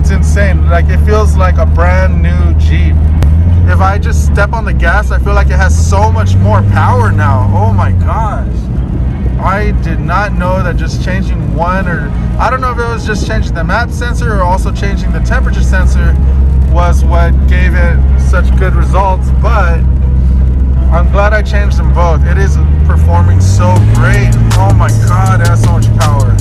it's insane. Like, it feels like a brand new Jeep. If I just step on the gas, I feel like it has so much more power now. Oh my gosh. I did not know that just changing one, or I don't know if it was just changing the map sensor or also changing the temperature sensor was what gave it such good results, but I'm glad I changed them both. It is performing so great. Oh my god, it has so much power.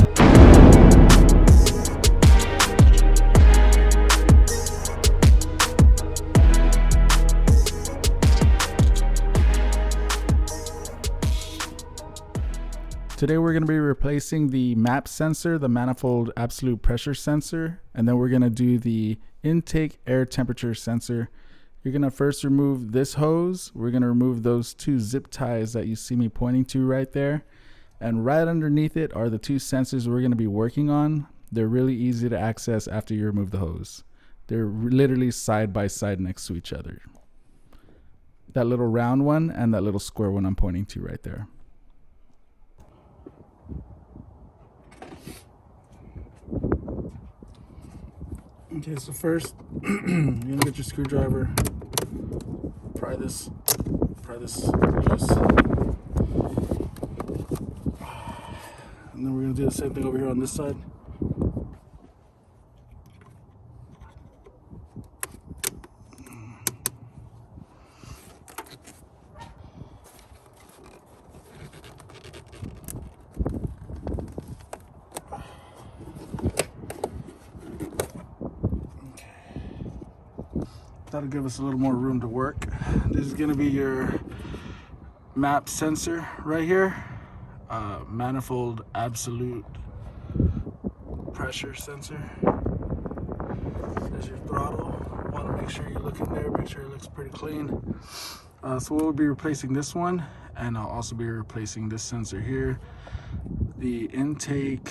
Today we're going to be replacing the MAP sensor, the Manifold Absolute Pressure sensor, and then we're going to do the intake air temperature sensor. You're going to first remove this hose. We're going to remove those two zip ties that you see me pointing to right there. And right underneath it are the two sensors we're going to be working on. They're really easy to access after you remove the hose. They're literally side by side next to each other. That little round one and that little square one I'm pointing to right there. Okay, so first, you're gonna get your screwdriver, pry this loose, and then we're gonna do the same thing over here on this side. That'll give us a little more room to work. This is going to be your MAP sensor right here. Manifold Absolute Pressure sensor. There's your throttle. Want to make sure you look in there, make sure it looks pretty clean. So we'll be replacing this one, and I'll also be replacing this sensor here. The intake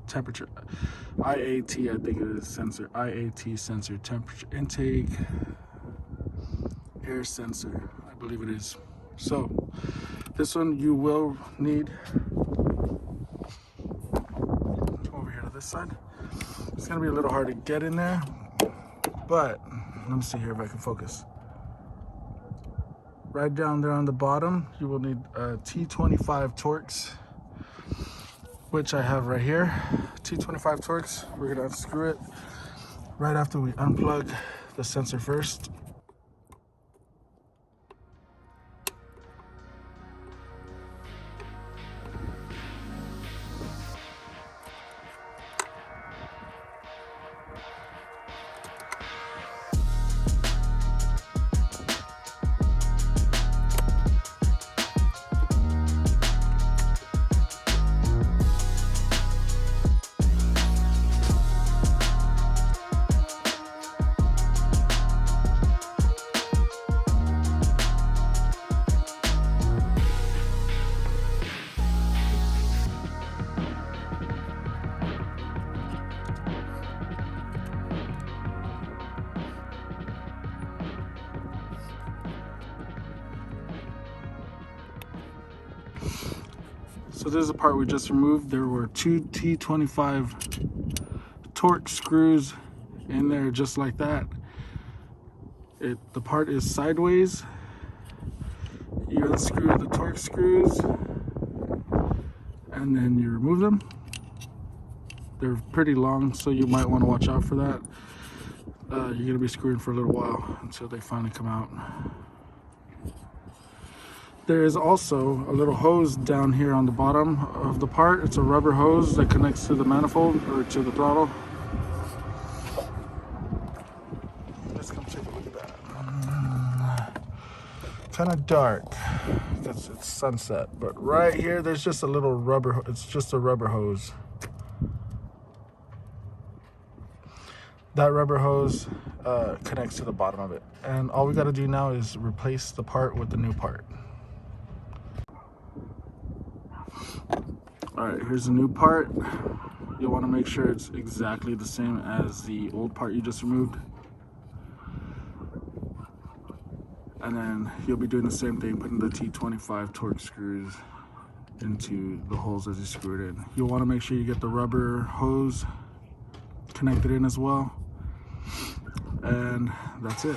temperature, IAT, I think it is sensor, IAT sensor, temperature intake air sensor, I believe it is. So this one you will need, come over here to this side. It's gonna be a little hard to get in there, but let me see here if I can focus. Right down there on the bottom, you will need a T25 TORX, which I have right here. T25 TORX. We're gonna unscrew it right after we unplug the sensor first. So this is the part we just removed. There were two T25 TORX screws in there just like that. The part is sideways. You unscrew the TORX screws and then you remove them. They're pretty long, so you might want to watch out for that. You're going to be screwing for a little while until they finally come out. There is also a little hose down here on the bottom of the part. It's a rubber hose that connects to the manifold or to the throttle. Let's come take a look at that. Kind of dark because it's sunset, but right here there's just a little rubber, it's just a rubber hose. That rubber hose connects to the bottom of it. And all we got to do now is replace the part with the new part. Alright, here's the new part. You'll want to make sure it's exactly the same as the old part you just removed. And then you'll be doing the same thing, putting the T25 TORX screws into the holes as you screw it in. You'll want to make sure you get the rubber hose connected in as well. And that's it.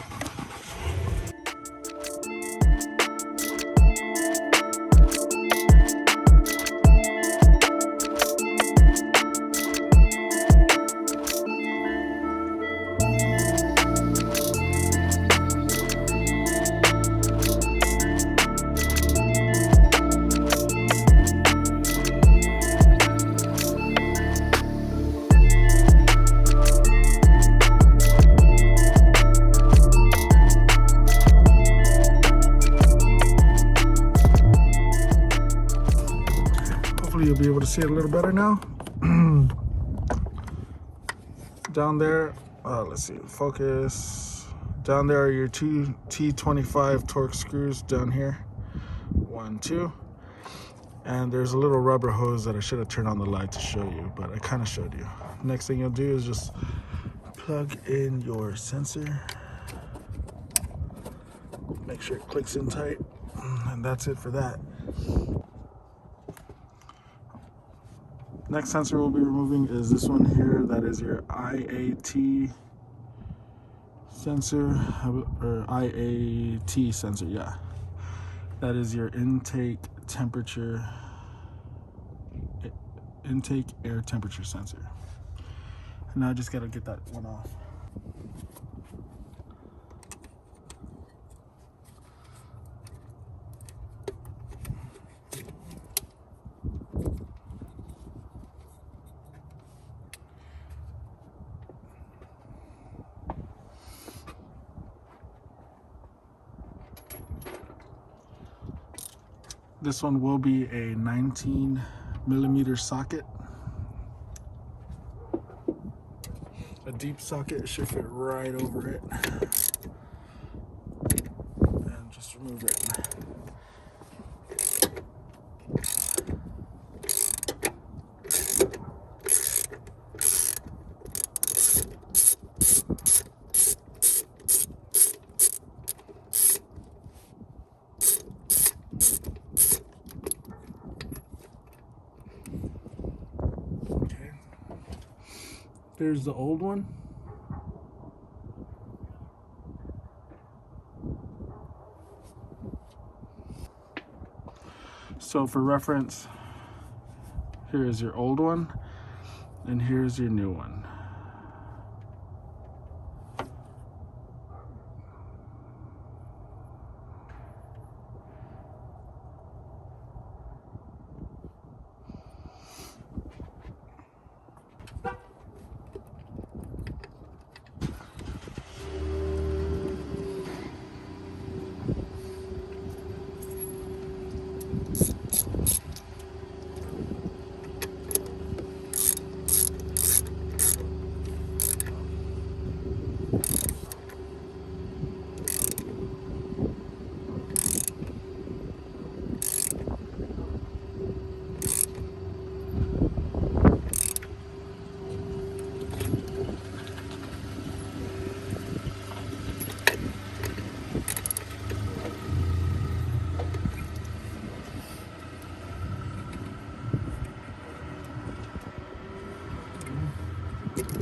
You'll be able to see it a little better now. Down there, let's see, focus. Down there are your two T25 Torx screws down here. 1, 2. And there's a little rubber hose that I should have turned on the light to show you, but I kind of showed you. Next thing you'll do is just plug in your sensor. Make sure it clicks in tight. And that's it for that. Next sensor we'll be removing is this one here. That is your IAT sensor, or IAT sensor, yeah. That is your intake air temperature sensor. And now I just gotta get that one off. This one will be a 19mm socket. A deep socket should fit right over it. And just remove it. There's the old one. So for reference, here is your old one, and here's your new one.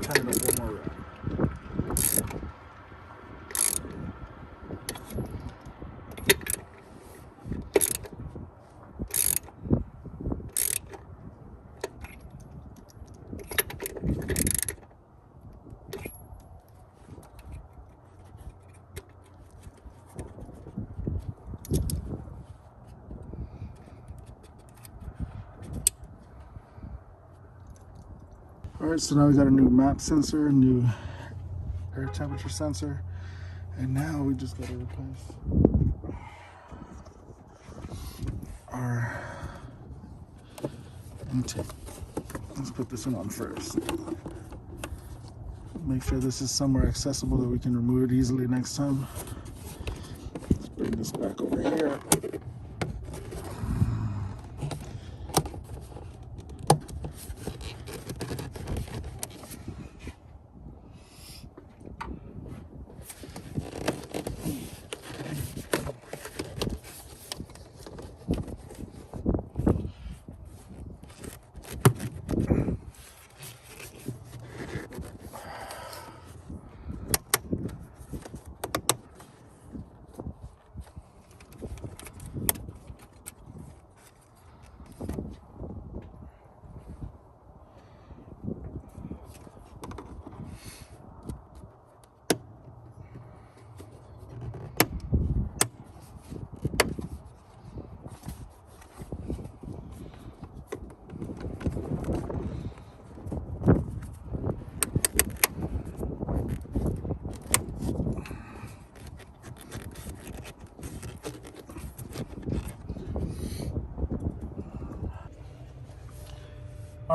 Tighten up one more round. Alright, so now we got a new MAP sensor, a new air temperature sensor, and now we just got to replace our intake. Let's put this one on first. Make sure this is somewhere accessible that we can remove it easily next time. Let's bring this back over here.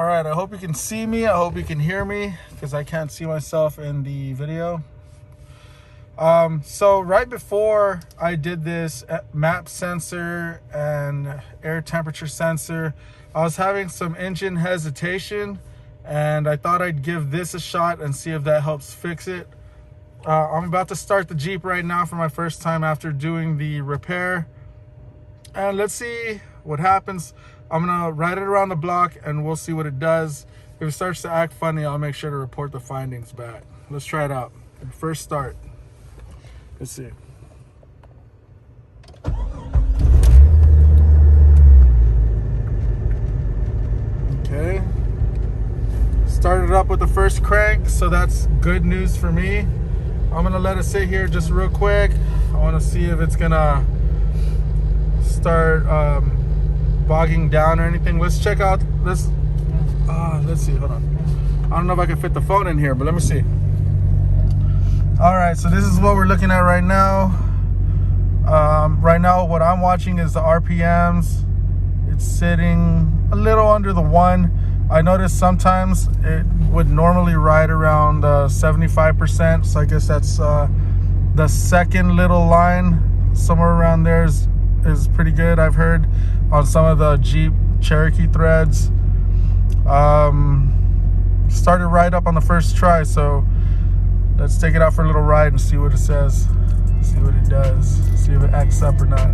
All right, I hope you can see me. I hope you can hear me because I can't see myself in the video. So right before I did this MAP sensor and air temperature sensor, I was having some engine hesitation, and I thought I'd give this a shot and see if that helps fix it. I'm about to start the Jeep right now for my first time after doing the repair, and let's see what happens. I'm gonna ride it around the block and we'll see what it does. If it starts to act funny, I'll make sure to report the findings back. Let's try it out. First start. Let's see. Okay. Started up with the first crank, so that's good news for me. I'm gonna let it sit here just real quick. I wanna see if it's gonna start bogging down or anything. Let's check out this. Let's see, hold on. I don't know if I can fit the phone in here, but let me see. All right, so this is what we're looking at right now. Right now, what I'm watching is the RPMs. It's sitting a little under the 1. I noticed sometimes it would normally ride around 75%. So I guess that's the second little line. Somewhere around there is pretty good, I've heard, on some of the Jeep Cherokee threads. Started right up on the first try, so let's take it out for a little ride and see what it says, see what it does, see if it acts up or not.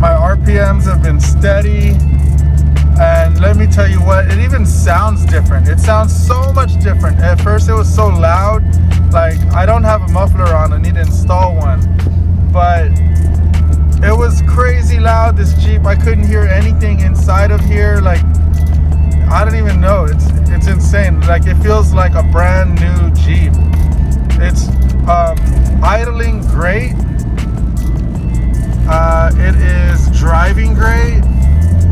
My RPMs have been steady, and let me tell you what, it even sounds different. It sounds so much different. At first it was so loud, like I don't have a muffler on, I need to install one, but it was crazy loud, this Jeep. I couldn't hear anything inside of here. Like, I don't even know. It's insane. Like, it feels like a brand new Jeep. It's idling great. It is driving great.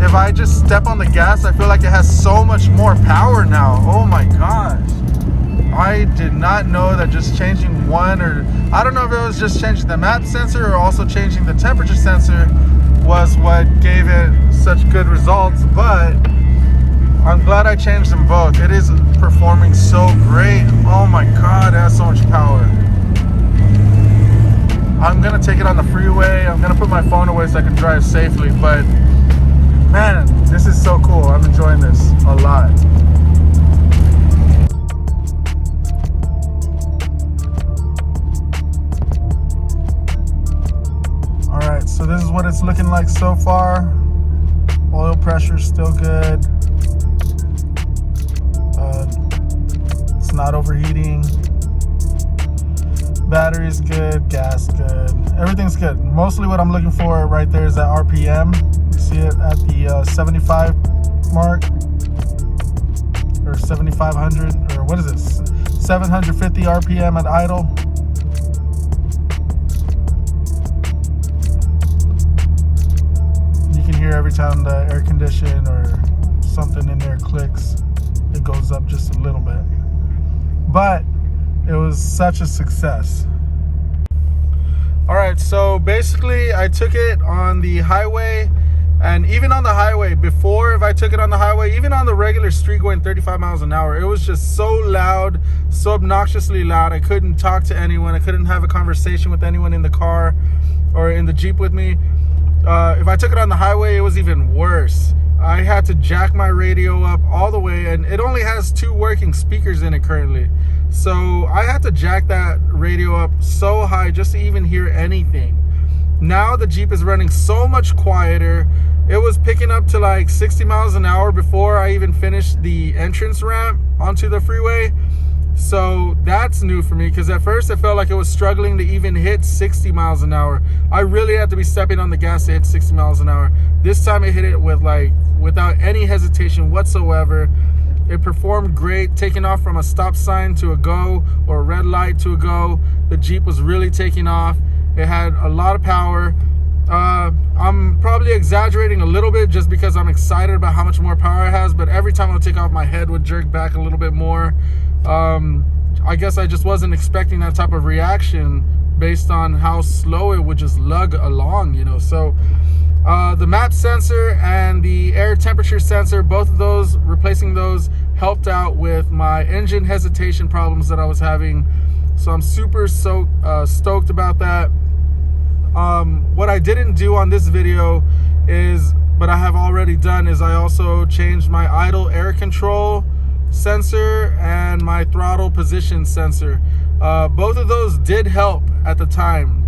If I just step on the gas, I feel like it has so much more power now. Oh my gosh. I did not know that just changing one, or I don't know if it was just changing the MAP sensor or also changing the temperature sensor was what gave it such good results, but I'm glad I changed them both. It is performing so great. Oh my God, it has so much power. I'm gonna take it on the freeway. I'm gonna put my phone away so I can drive safely, but man, this is so cool. I'm enjoying this a lot. Alright, so this is what it's looking like so far. Oil pressure is still good. It's not overheating. Battery's good, gas good. Everything's good. Mostly what I'm looking for right there is that RPM. You see it at the 75 mark, or 7,500, or what is this? 750 RPM at idle. You can hear every time the air condition or something in there clicks, it goes up just a little bit. But it was such a success. All right, so basically I took it on the highway, and even on the highway before, if I took it on the highway, even on the regular street going 35 miles an hour, it was just so loud, so obnoxiously loud. I couldn't talk to anyone. I couldn't have a conversation with anyone in the car or in the Jeep with me. If I took it on the highway, it was even worse. I had to jack my radio up all the way, and it only has 2 working speakers in it currently. So I had to jack that radio up so high just to even hear anything. Now the Jeep is running so much quieter. It was picking up to like 60 miles an hour before I even finished the entrance ramp onto the freeway. So that's new for me, because at first it felt like it was struggling to even hit 60 miles an hour. I really had to be stepping on the gas to hit 60 miles an hour. This time it hit it with without any hesitation whatsoever. It performed great, taking off from a stop sign to a go, or a red light to a go. The Jeep was really taking off. It had a lot of power. I'm probably exaggerating a little bit just because I'm excited about how much more power it has, but every time I would take off, my head would jerk back a little bit more. I guess I just wasn't expecting that type of reaction based on how slow it would just lug along, you know. So the MAP sensor and the air temperature sensor, both of those, replacing those helped out with my engine hesitation problems that I was having. So I'm super stoked about that. What I didn't do on this video is, but I have already done, is I also changed my idle air control sensor and my throttle position sensor. Both of those did help at the time,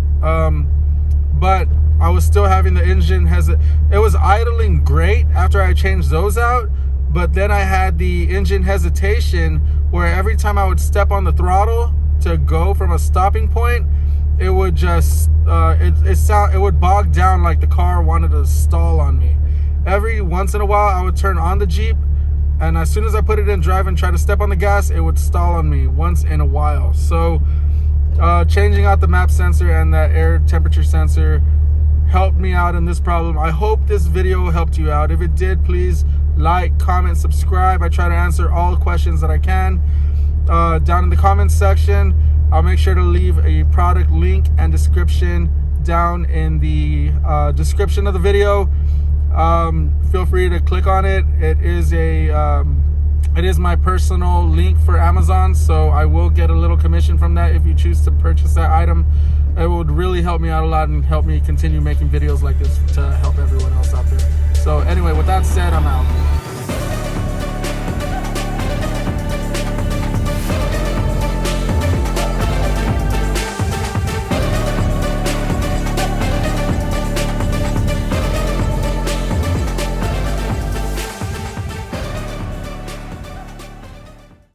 but I was still having the engine it was idling great after I changed those out, but then I had the engine hesitation where every time I would step on the throttle to go from a stopping point, it would just it would bog down like the car wanted to stall on me. Every once in a while I would turn on the Jeep, and as soon as I put it in drive and try to step on the gas, it would stall on me once in a while. So changing out the MAP sensor and that air temperature sensor helped me out in this problem. I hope this video helped you out. If it did, please like, comment, subscribe. I try to answer all questions that I can. Down in the comments section, I'll make sure to leave a product link and description down in the description of the video. Feel free to click on it. It is my personal link for Amazon, so I will get a little commission from that if you choose to purchase that item. It would really help me out a lot and help me continue making videos like this to help everyone else out there. So anyway, with that said, I'm out.